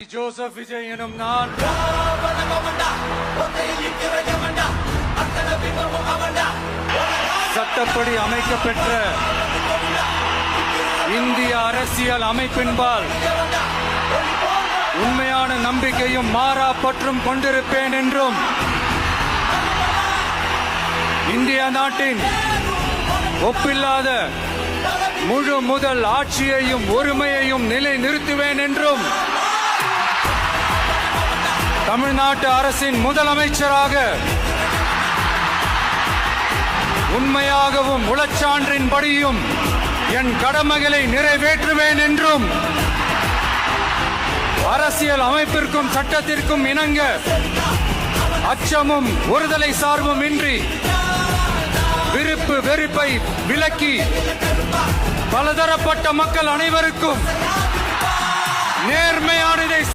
Joseph Vijay எனும் நான் சட்டப்படி அமைக்கப்பெற்ற இந்திய அரசியல் அமைப்பின்பால் உண்மையான நம்பிக்கையும் மாறா பற்றும் கொண்டிருப்பேன் என்றும் இந்திய நாட்டின் ஒப்பில்லாத முழு முதல் ஆட்சியையும் ஒருமையையும் நிலை நிறுத்துவேன் என்றும் தமிழ்நாட்டு அரசின் முதலமைச்சராக உண்மையாகவும் உளச்சான்றின்படியும் என் கடமைகளை நிறைவேற்றுவேன் என்றும் அரசியல் அமைப்பிற்கும் சட்டத்திற்கும் இணங்க அச்சமும் ஒருதலை சார்பும் இன்றி விருப்பு வெறுப்பை விலக்கி பலதரப்பட்ட மக்கள் அனைவருக்கும் நேர்மையானதை